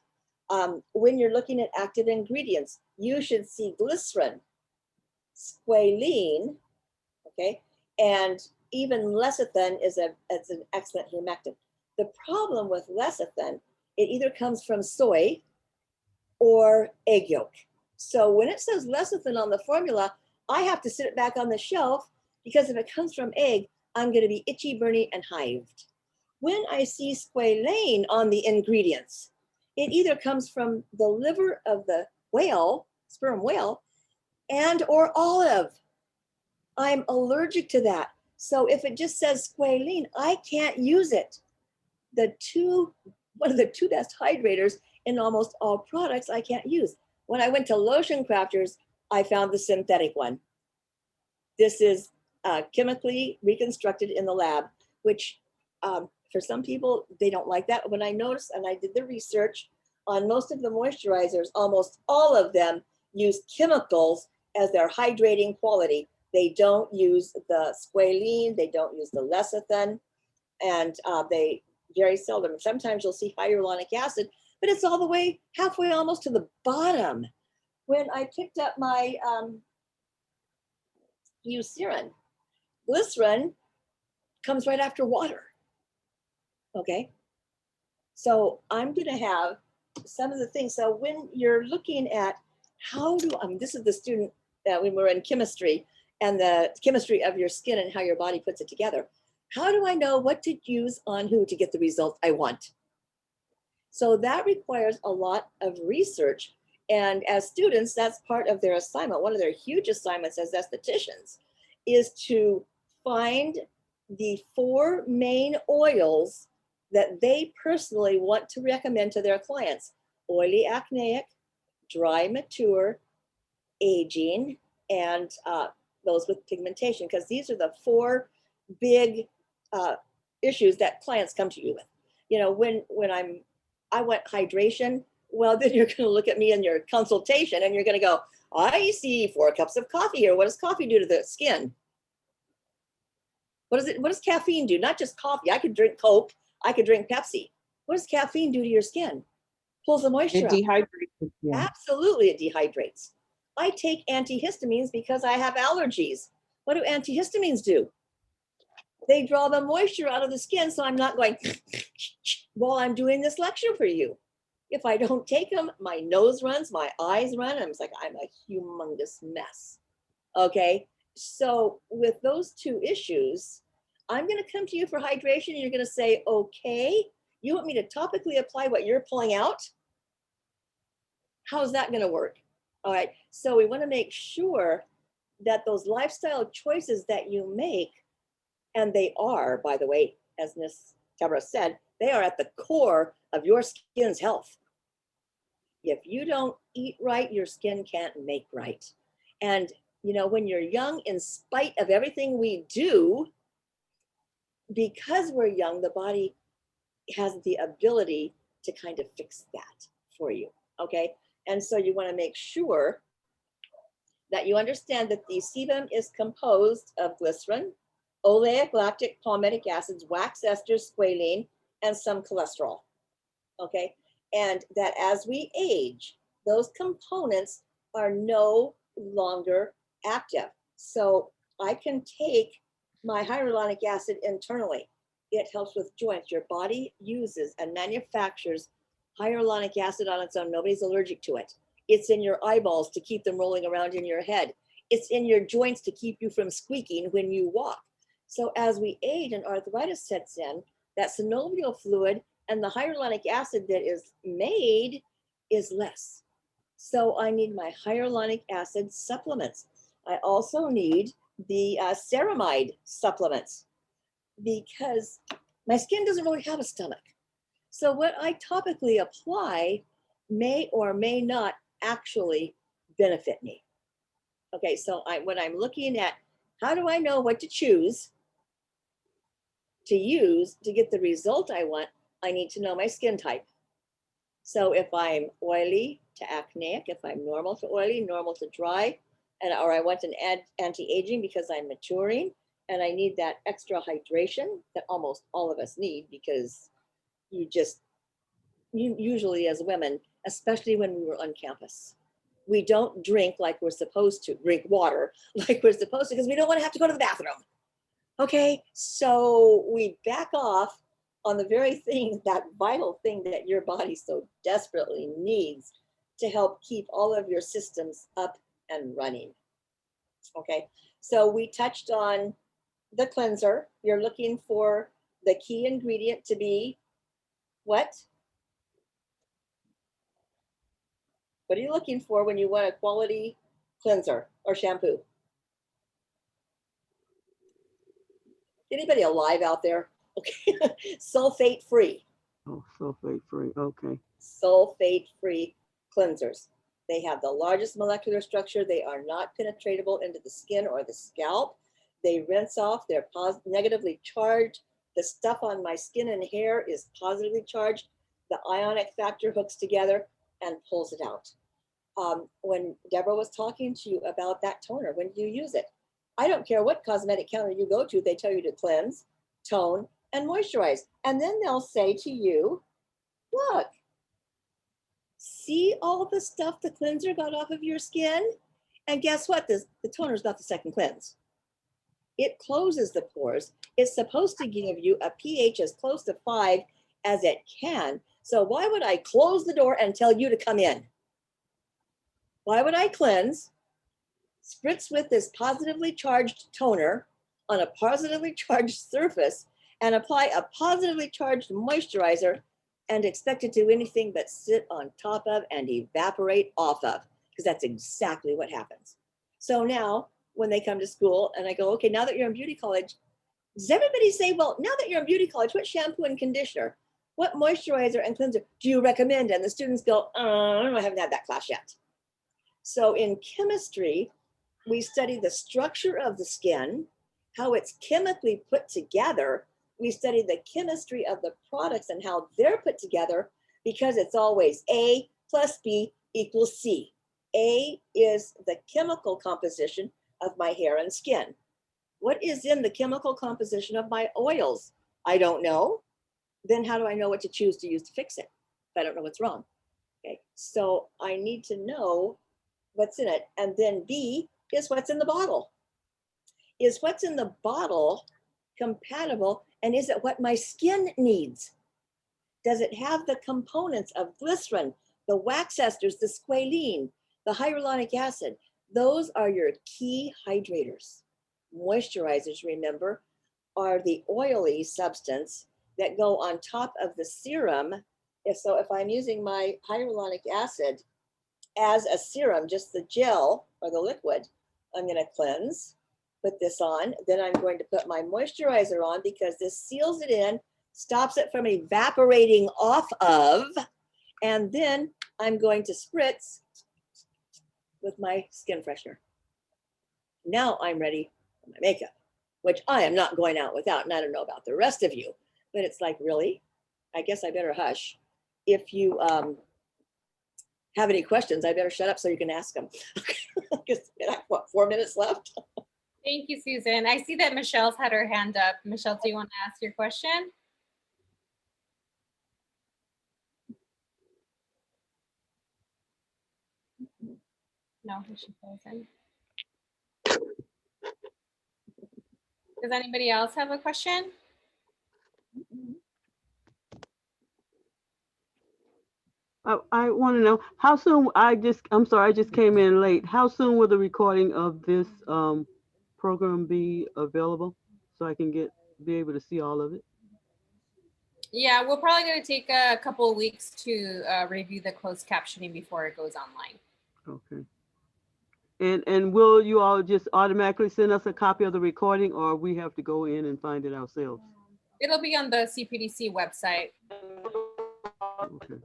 When you're looking at active ingredients, you should see glycerin, squalene, okay, and even lecithin is it's an excellent humectant. The problem with lecithin, it either comes from soy or egg yolk. So when it says lecithin on the formula, I have to sit it back on the shelf because if it comes from egg, I'm going to be itchy, burny, and hived. When I see squalane on the ingredients, it either comes from the liver of the whale, sperm whale, and or olive. I'm allergic to that. So if it just says squalene, I can't use it. One of the two best hydrators in almost all products I can't use. When I went to Lotion Crafters, I found the synthetic one. This is chemically reconstructed in the lab, which for some people, they don't like that. When I noticed, and I did the research on most of the moisturizers, almost all of them use chemicals as their hydrating quality. They don't use the squalene, they don't use the lecithin, and they very seldom. Sometimes you'll see hyaluronic acid, but it's all the way halfway almost to the bottom. When I picked up my Eucerin, glycerin comes right after water. Okay, so I'm going to have some of the things. So when you're looking at this is the student that when we're in chemistry and the chemistry of your skin and how your body puts it together. How do I know what to use on who to get the result I want? So that requires a lot of research. And as students, that's part of their assignment. One of their huge assignments as estheticians is to find the 4 main oils that they personally want to recommend to their clients: oily acneic, dry mature, aging, and those with pigmentation, because these are the 4 big issues that clients come to you with. You know, when I want hydration, well, then you're going to look at me in your consultation and you're going to go, I see 4 cups of coffee here. What does coffee do to the skin? What does caffeine do? Not just coffee. I could drink Coke. I could drink Pepsi. What does caffeine do to your skin? Pulls the moisture It out. dehydrates. Yeah. Absolutely, it dehydrates. I take antihistamines because I have allergies. What do antihistamines do? They draw the moisture out of the skin, so I'm not going while I'm doing this lecture for you. If I don't take them, my nose runs, my eyes run. I'm like, I'm a humongous mess. Okay, so with those 2 issues, I'm going to come to you for hydration. And you're going to say, okay, you want me to topically apply what you're pulling out? How's that going to work? All right. So we want to make sure that those lifestyle choices that you make, and they are, by the way, as Miss Deborah said, they are at the core of your skin's health. If you don't eat right, your skin can't make right. And, you know, when you're young, in spite of everything we do, because we're young, the body has the ability to kind of fix that for you. Okay. And so you want to make sure that you understand that the sebum is composed of glycerin, oleic, lactic, palmitic acids, wax esters, squalene, and some cholesterol. Okay. And that as we age, those components are no longer active. So I can take my hyaluronic acid internally. It helps with joints. Your body uses and manufactures hyaluronic acid on its own. Nobody's allergic to it. It's in your eyeballs to keep them rolling around in your head. It's in your joints to keep you from squeaking when you walk. So as we age and arthritis sets in, that synovial fluid and the hyaluronic acid that is made is less. So I need my hyaluronic acid supplements. I also need the ceramide supplements because my skin doesn't really have a stomach. So what I topically apply may or may not actually benefit me. Okay, so when I'm looking at how do I know what to choose to use to get the result I want, I need to know my skin type. So if I'm oily to acneic, if I'm normal to oily, normal to dry, or I want an anti-aging because I'm maturing and I need that extra hydration that almost all of us need because you usually as women, especially when we were on campus, we don't drink like we're supposed to, drink water like we're supposed to because we don't want to have to go to the bathroom. Okay, so we back off on the very thing, that vital thing that your body so desperately needs to help keep all of your systems up and running. Okay, so we touched on the cleanser. You're looking for the key ingredient to be what? What are you looking for when you want a quality cleanser or shampoo? Anybody alive out there? Okay, sulfate free. Oh, sulfate free. Okay. Sulfate free cleansers. They have the largest molecular structure. They are not penetratable into the skin or the scalp. They rinse off. They're negatively charged. The stuff on my skin and hair is positively charged. The ionic factor hooks together and pulls it out. When Deborah was talking to you about that toner, when do you use it? I don't care what cosmetic counter you go to, they tell you to cleanse, tone, and moisturize. And then they'll say to you, look, see all the stuff the cleanser got off of your skin? And guess what? The toner's not the second cleanse. It closes the pores. It's supposed to give you a pH as close to 5 as it can. So why would I close the door and tell you to come in? Why would I cleanse, spritz with this positively charged toner on a positively charged surface and apply a positively charged moisturizer and expect it to do anything but sit on top of and evaporate off of? Because that's exactly what happens. So now when they come to school and I go, okay, now that you're in beauty college, does everybody say, well, now that you're in beauty college, what shampoo and conditioner, what moisturizer and cleanser do you recommend? And the students go, I haven't had that class yet. So in chemistry, we study the structure of the skin, how it's chemically put together. We study the chemistry of the products and how they're put together because it's always A plus B equals C. A is the chemical composition of my hair and skin. What is in the chemical composition of my oils? I don't know. Then how do I know what to choose to use to fix it if I don't know what's wrong? Okay, so I need to know what's in it. And then B is what's in the bottle. Is what's in the bottle compatible? And is it what my skin needs? Does it have the components of glycerin, the wax esters, the squalene, the hyaluronic acid? Those are your key hydrators. Moisturizers, remember, are the oily substance that go on top of the serum. So if I'm using my hyaluronic acid as a serum, just the gel or the liquid. I'm going to cleanse, put this on. Then I'm going to put my moisturizer on because this seals it in, stops it from evaporating off of. And then I'm going to spritz with my skin freshener. Now I'm ready for my makeup, which I am not going out without. And I don't know about the rest of you, but it's like, really? I guess I better hush. If you have any questions, I better shut up so you can ask them. Because I have, what, 4 minutes left? Thank you, Susan. I see that Michelle's had her hand up. Michelle, do you want to ask your question? No, she doesn't. Does anybody else have a question? I want to know how soon. I'm sorry, I just came in late. How soon will the recording of this program be available so I can be able to see all of it? Yeah, we're probably going to take a couple of weeks to review the closed captioning before it goes online. Okay. And will you all just automatically send us a copy of the recording, or we have to go in and find it ourselves? It'll be on the CPDC website. Okay.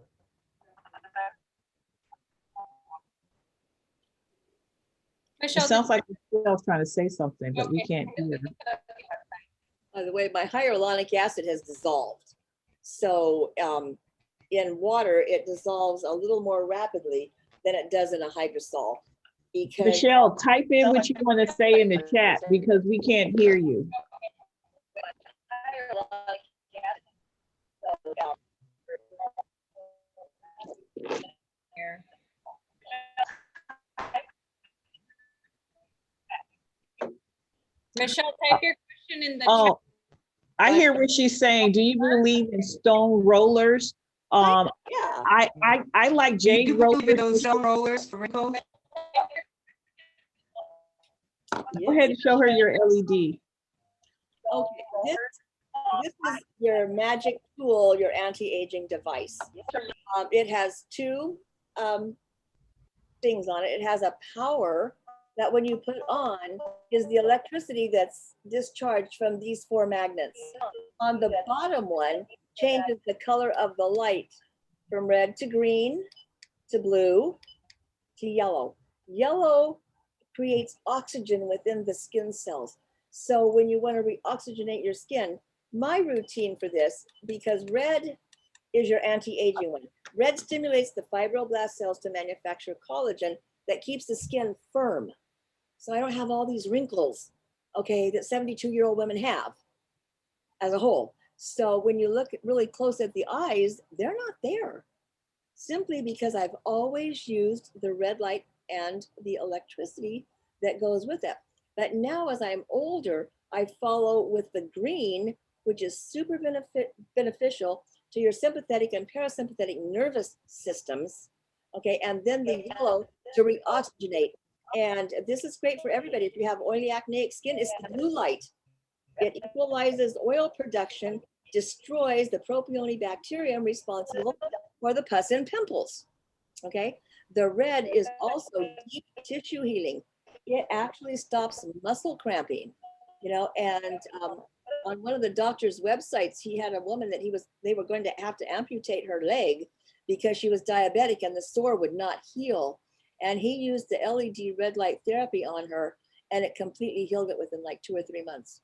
Michelle, It sounds like Michelle's trying to say something, but we can't hear her. By the way, my hyaluronic acid has dissolved. So in water, it dissolves a little more rapidly than it does in a hydrosol. Because Michelle, type in what you want to say in the chat because we can't hear you. here. Michelle, type your question in the chat. Oh, I hear what she's saying. Do you believe in stone rollers? yeah, I like You jade can believe in rollers. those stone rollers for wrinkles? Go ahead and show her your LED. okay. This is your magic tool, your anti-aging device. It has two things on it. It has a power that when you put on is the electricity that's discharged from these 4 magnets. On the bottom one changes the color of the light from red to green to blue to yellow. Yellow creates oxygen within the skin cells. So when you want to reoxygenate your skin, my routine for this, because red is your anti-aging one. Red stimulates the fibroblast cells to manufacture collagen that keeps the skin firm. So I don't have all these wrinkles, okay, that 72-year-old women have as a whole. So when you look really close at the eyes, they're not there. Simply because I've always used the red light and the electricity that goes with it. But now as I'm older, I follow with the green, which is super beneficial to your sympathetic and parasympathetic nervous systems. Okay, and then the yellow to reoxygenate. And this is great for everybody. If you have oily acneic skin, it's the blue light. It equalizes oil production, destroys the propionibacterium responsible for the pus and pimples. Okay, the red is also deep tissue healing. It actually stops muscle cramping, you know, and on one of the doctor's websites, he had a woman that they were going to have to amputate her leg because she was diabetic and the sore would not heal. And he used the LED red light therapy on her and it completely healed it within like 2 or 3 months.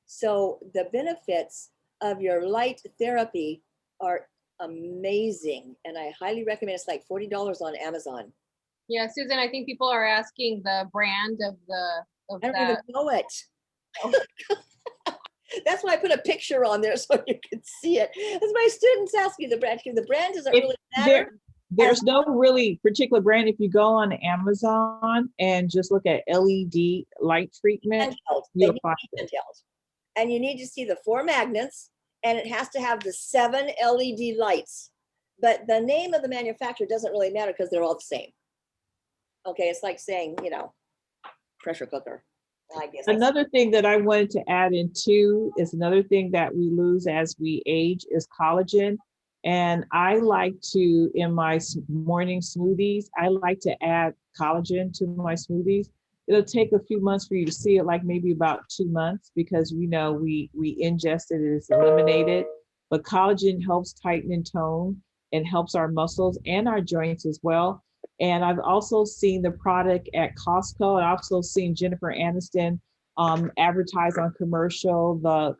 So the benefits of your light therapy are amazing. And I highly recommend. It's like $40 on Amazon. Yeah, Susan, I think people are asking the brand of I don't even know it. That's why I put a picture on there so you could see it. As my students ask me the brand, the brand doesn't really matter. There's no really particular brand. If you go on Amazon and just look at LED light treatment, you'll find it. And you need to see the 4 magnets, and it has to have the 7 LED lights. But the name of the manufacturer doesn't really matter because they're all the same. Okay, it's like saying, you know, pressure cooker. I guess another thing that I wanted to add in too is another thing that we lose as we age is collagen. And I like to, in my morning smoothies, I like to add collagen to my smoothies. It'll take a few months for you to see it, like maybe about 2 months, because we know we ingest it, it's eliminated. But collagen helps tighten and tone and helps our muscles and our joints as well. And I've also seen the product at Costco. I've also seen Jennifer Aniston advertise on commercial the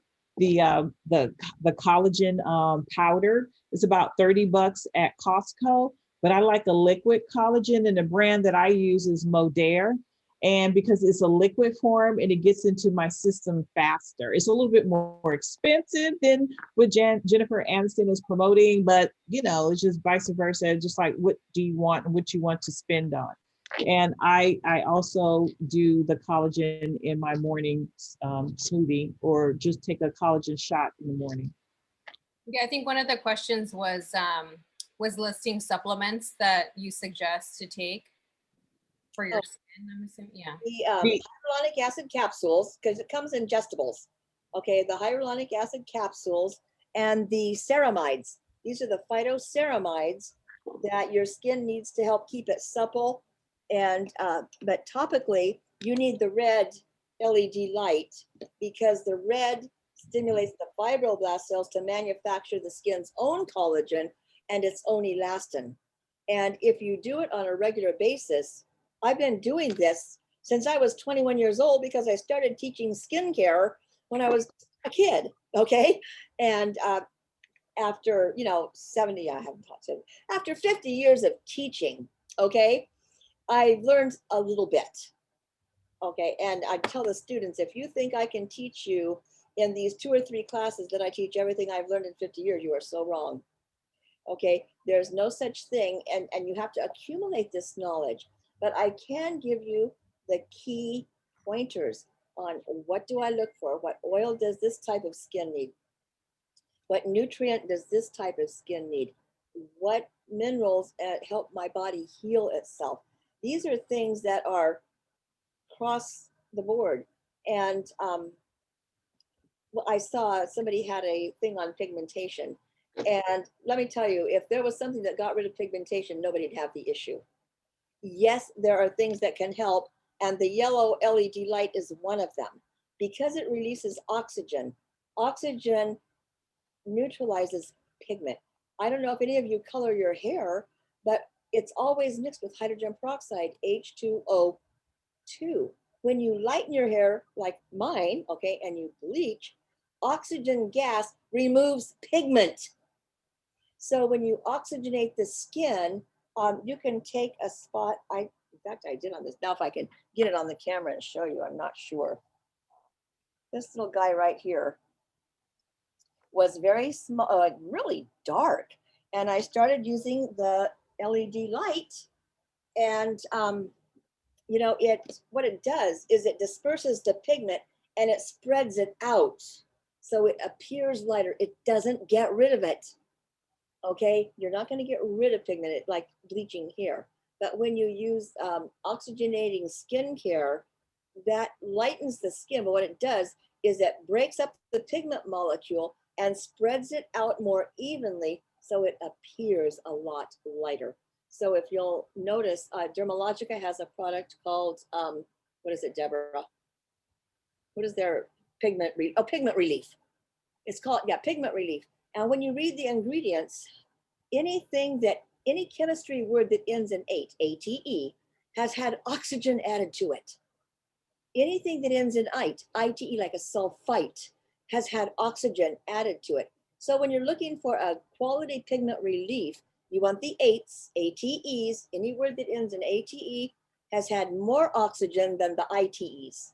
collagen powder. It's about $30 at Costco, but I like a liquid collagen, and the brand that I use is Modere. And because it's a liquid form and it gets into my system faster, it's a little bit more expensive than what Jennifer Aniston is promoting, but it's just vice versa. Just like, what do you want and what you want to spend on. And I also do the collagen in my morning smoothie, or just take a collagen shot in the morning. Yeah, I think one of the questions was listing supplements that you suggest to take for your skin, I'm assuming. Yeah. The hyaluronic acid capsules, because it comes in ingestibles. Okay, the hyaluronic acid capsules and the ceramides. These are the phytoceramides that your skin needs to help keep it supple. And but topically, you need the red LED light, because the red stimulates the fibroblast cells to manufacture the skin's own collagen and its own elastin. And if you do it on a regular basis, I've been doing this since I was 21 years old, because I started teaching skincare when I was a kid. Okay. And after, 70, I haven't taught 70, after 50 years of teaching, okay, I learned a little bit. Okay. And I tell the students, if you think I can teach you in these 2 or 3 classes that I teach everything I've learned in 50 years, you are so wrong. Okay. There's no such thing. And you have to accumulate this knowledge. But I can give you the key pointers on what do I look for? What oil does this type of skin need? What nutrient does this type of skin need? What minerals help my body heal itself? These are things that are across the board. And I saw somebody had a thing on pigmentation. And let me tell you, if there was something that got rid of pigmentation, nobody'd have the issue. Yes, there are things that can help, and the yellow LED light is one of them, because it releases oxygen. Oxygen neutralizes pigment. I don't know if any of you color your hair, but it's always mixed with hydrogen peroxide, H2O2. When you lighten your hair, like mine, okay, and you bleach, oxygen gas removes pigment. So when you oxygenate the skin, you can take a spot. In fact, I did on this. Now, if I can get it on the camera and show you, I'm not sure. This little guy right here was very small, really dark. And I started using the LED light, and what it does is it disperses the pigment and it spreads it out. So it appears lighter. It doesn't get rid of it. Okay, you're not going to get rid of pigment like bleaching hair. But when you use oxygenating skincare, that lightens the skin. But what it does is it breaks up the pigment molecule and spreads it out more evenly, so it appears a lot lighter. So if you'll notice, Dermalogica has a product called, what is it, Deborah? What is their pigment relief? It's called, pigment relief. And when you read the ingredients, any chemistry word that ends in ate, has had oxygen added to it. Anything that ends in ite, like a sulfite, has had oxygen added to it. So when you're looking for a quality pigment relief, you want the ATEs, any word that ends in ATE has had more oxygen than the ITEs.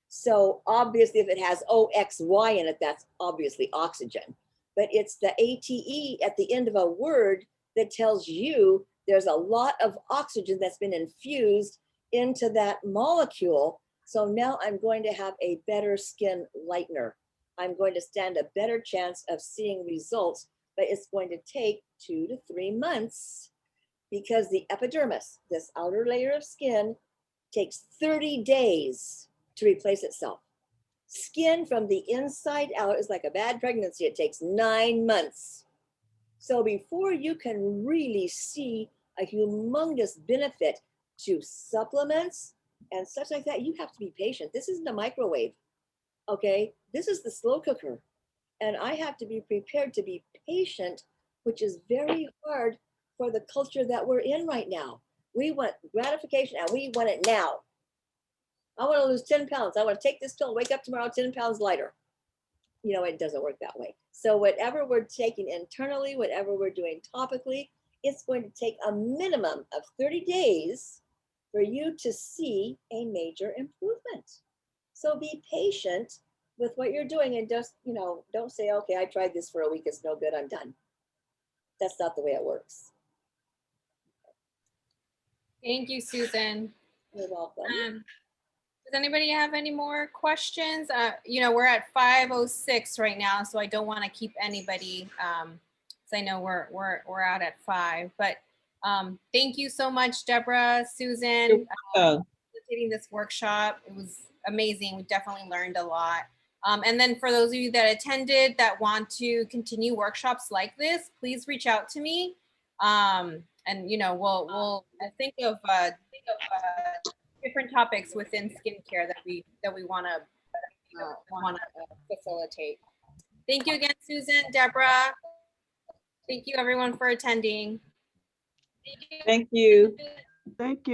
So obviously if it has OXY in it, that's obviously oxygen. But it's the ATE at the end of a word that tells you there's a lot of oxygen that's been infused into that molecule. So now I'm going to have a better skin lightener. I'm going to stand a better chance of seeing results, but it's going to take 2 to 3 months, because the epidermis, this outer layer of skin, takes 30 days to replace itself. Skin from the inside out is like a bad pregnancy. It takes 9 months. So before you can really see a humongous benefit to supplements and such like that, you have to be patient. This isn't a microwave, okay? This is the slow cooker. And I have to be prepared to be patient, which is very hard for the culture that we're in right now. We want gratification and we want it now. I want to lose 10 pounds. I want to take this pill and wake up tomorrow 10 pounds lighter. You know, it doesn't work that way. So whatever we're taking internally, whatever we're doing topically, it's going to take a minimum of 30 days for you to see a major improvement. So be patient with what you're doing and just, you know, don't say, okay, I tried this for a week. It's no good. I'm done. That's not the way it works. Thank you, Susan. You're welcome. Does anybody have any more questions? You know, we're at 5:06 right now, so I don't want to keep anybody. So I know we're out at 5. But thank you so much, Deborah, Susan, facilitating this workshop. It was amazing. We definitely learned a lot. And then for those of you that attended that want to continue workshops like this, please reach out to me. And you know, we'll think of different topics within skincare that we want to facilitate. Thank you again, Susan, Deborah. Thank you everyone for attending. Thank you. Thank you.